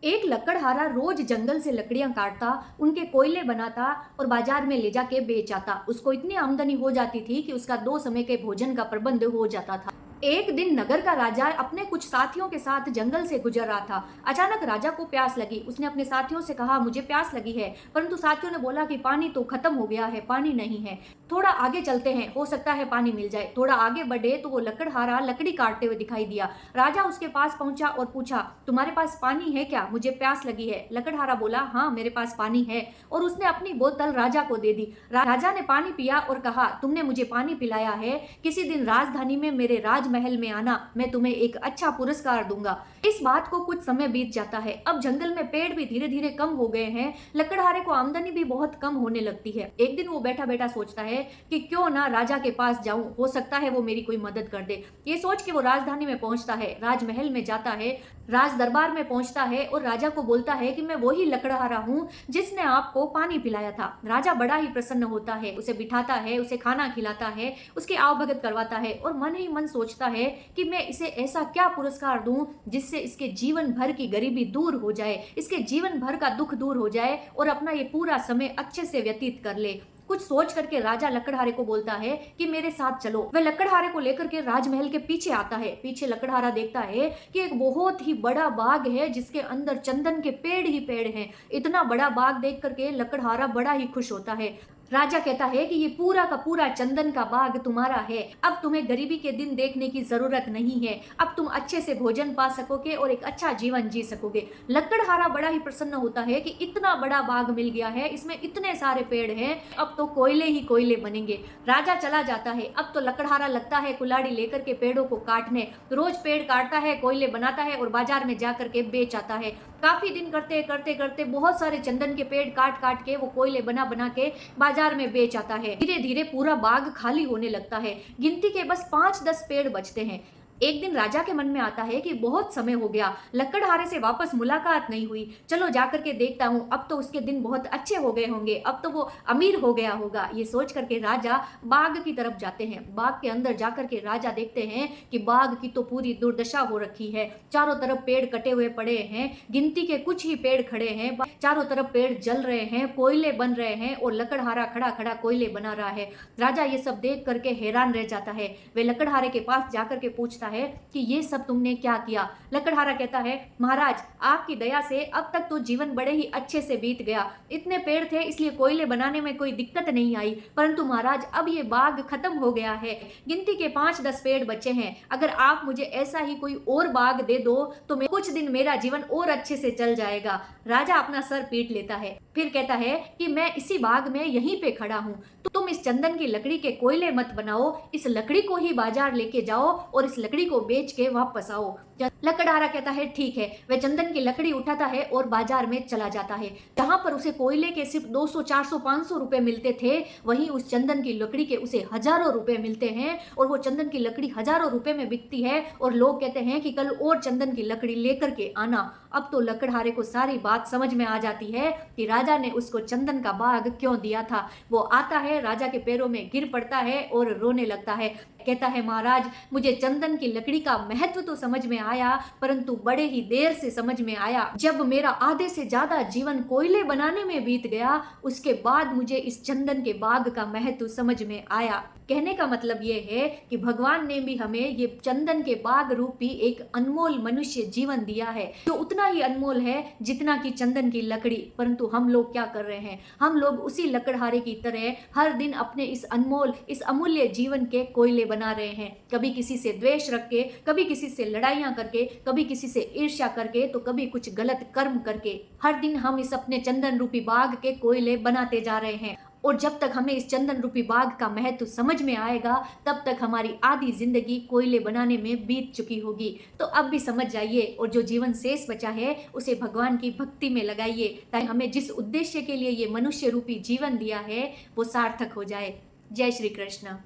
एक लकड़हारा रोज जंगल से लकड़ियां काटता, उनके कोयले बनाता और बाजार में ले जाके बेच आता। उसको इतनी आमदनी हो जाती थी कि उसका 2 समय के भोजन का प्रबंध हो जाता था। एक दिन नगर का राजा अपने कुछ साथियों के साथ जंगल से गुजर रहा था। अचानक राजा को प्यास लगी। उसने अपने साथियों से कहा, मुझे प्यास लगी है। परंतु साथियों ने बोला कि पानी तो खत्म हो गया है, पानी नहीं है। थोड़ा आगे चलते हैं, हो सकता है पानी मिल जाए। थोड़ा आगे बढ़े तो वो लकड़हारा लकड़ी काटते हुए दिखाई दिया। राजा उसके पास पहुंचा और पूछा, तुम्हारे पास पानी है क्या? मुझे प्यास लगी है। लकड़हारा बोला, हाँ मेरे पास पानी है। और उसने अपनी बोतल राजा को दे दी। राजा ने पानी पिया और कहा, तुमने मुझे पानी पिलाया है, किसी दिन राजधानी में मेरे राजमहल में आना, मैं तुम्हें एक अच्छा पुरस्कार दूंगा। इस बात को कुछ समय बीत जाता है। अब जंगल में पेड़ भी धीरे धीरे कम हो गए हैं। लकड़हारे को आमदनी भी बहुत कम होने लगती है। एक दिन वो बैठा बैठा सोचता है कि क्यों ना राजा के पास जाऊं, हो सकता है वो मेरी कोई मदद कर दे। ये सोच के वो राजधानी में पहुंचता है, राजमहल में जाता है, राज दरबार में पहुंचता है और राजा को बोलता है कि मैं वही लकड़हारा हूँ जिसने आपको पानी पिलाया था। राजा बड़ा ही प्रसन्न होता है, उसे बिठाता है, उसे खाना खिलाता है, उसकी आवभगत करवाता है और मन ही मन सोचता है कि मैं इसे ऐसा क्या पुरस्कार दूं जिससे इसके जीवन भर की गरीबी दूर हो जाए, इसके जीवन भर का दुख दूर हो जाए और अपना ये पूरा समय अच्छे से व्यतीत कर ले। कुछ सोच करके राजा लकड़हारे को बोलता है कि मेरे साथ चलो। वह लकड़हारे को लेकर के राजमहल के पीछे आता है। पीछे लकड़हारा देखता है कि एक बहुत ही बड़ा बाग है जिसके अंदर चंदन के पेड़ ही पेड़ हैं। इतना बड़ा बाग देख करके लकड़हारा बड़ा ही खुश होता है। राजा कहता है कि ये पूरा का पूरा चंदन का बाग तुम्हारा है। अब तुम्हें गरीबी के दिन देखने की जरूरत नहीं है। अब तुम अच्छे से भोजन पा सकोगे और एक अच्छा जीवन जी सकोगे। लकड़हारा बड़ा ही प्रसन्न होता है कि इतना बड़ा बाग मिल गया है, इसमें इतने सारे पेड़ हैं, अब तो कोयले ही कोयले बनेंगे। राजा चला जाता है। अब तो लकड़हारा लगता है कुल्हाड़ी लेकर के पेड़ों को काटने। रोज पेड़ काटता है, कोयले बनाता है और बाजार में जाकर के बेच आता है। काफी दिन करते करते करते बहुत सारे चंदन के पेड़ काट काट के वो कोयले बना बना के बाजार में बेच आता है। धीरे धीरे पूरा बाग खाली होने लगता है। गिनती के बस 5-10 पेड़ बचते हैं। एक दिन राजा के मन में आता है कि बहुत समय हो गया, लकड़हारे से वापस मुलाकात नहीं हुई, चलो जाकर के देखता हूँ, अब तो उसके दिन बहुत अच्छे हो गए होंगे, अब तो वो अमीर हो गया होगा। ये सोच करके राजा बाग की तरफ जाते हैं। बाग के अंदर जाकर के राजा देखते हैं कि बाग की तो पूरी दुर्दशा हो रखी है। चारों तरफ पेड़ कटे हुए पड़े हैं, गिनती के कुछ ही पेड़ खड़े हैं, चारों तरफ पेड़ जल रहे हैं, कोयले बन रहे हैं और लकड़हारा खड़ा खड़ा कोयले बना रहा है। राजा ये सब देख करके हैरान रह जाता है। वे लकड़हारे के पास जाकर के पूछता है कि ये सब तुमने क्या किया? लकड़हारा कहता है, महाराज आपकी दया से अब तक तो जीवन बड़े ही अच्छे से बीत गया। इतने पेड़ थे इसलिए कोयले बनाने में कोई दिक्कत नहीं आई, परंतु महाराज अब ये बाग खत्म हो गया है, गिनती के 5-10 पेड़ बचे हैं। अगर आप मुझे ऐसा ही कोई और बाग दे दो तो कुछ दिन मेरा जीवन और अच्छे से चल जाएगा। राजा अपना सर पीट लेता है, फिर कहता है कि मैं इसी बाग में यहीं पे खड़ा हूँ, तो तुम इस चंदन की लकड़ी के कोयले मत बनाओ, इस लकड़ी को ही बाजार लेके जाओ और इस लकड़ी को बेच के वापस आओ। लकड़हारा कहता है ठीक है। वह चंदन की लकड़ी उठाता है और बाजार में चला जाता है। जहां पर उसे कोयले के सिर्फ 200, 400, 500 रुपए मिलते थे, वहीं उस चंदन की लकड़ी के उसे हजारों रुपए मिलते हैं और वो चंदन की लकड़ी हजारों रुपए में बिकती है और लोग कहते हैं कि कल और चंदन की लकड़ी लेकर के आना। अब तो लकड़हारे को सारी बात समझ में आ जाती है कि राजा ने उसको चंदन का बाग क्यों दिया था। वो आता है, राजा के पैरों में गिर पड़ता है और रोने लगता है। कहता है, महाराज मुझे चंदन की लकड़ी का महत्व तो समझ में आया, परंतु बड़े ही देर से समझ में आया। जब मेरा आधे से ज्यादा जीवन कोयले बनाने में बीत गया, उसके बाद मुझे इस चंदन के बाग का महत्व समझ में आया। कहने का मतलब ये है कि भगवान ने भी हमें ये चंदन के बाग रूपी एक अनमोल मनुष्य जीवन दिया है, जो उतना ही अनमोल है जितना कि चंदन की लकड़ी। परंतु हम लोग क्या कर रहे हैं? हम लोग उसी लकड़हारे की तरह हर दिन अपने इस अनमोल, इस अमूल्य जीवन के कोयले बना रहे हैं। कभी किसी से द्वेष रख के, कभी किसी से लड़ाइयां करके, कभी किसी से ईर्ष्या करके, तो कभी कुछ गलत कर्म करके हर दिन हम इस अपने चंदन रूपी बाग के कोयले बनाते जा रहे हैं। और जब तक हमें इस चंदन रूपी बाग का महत्व समझ में आएगा, तब तक हमारी आधी जिंदगी कोयले बनाने में बीत चुकी होगी। तो अब भी समझ जाइए और जो जीवन शेष बचा है उसे भगवान की भक्ति में लगाइए, ताकि हमें जिस उद्देश्य के लिए ये मनुष्य रूपी जीवन दिया है वो सार्थक हो जाए। जय श्री कृष्ण।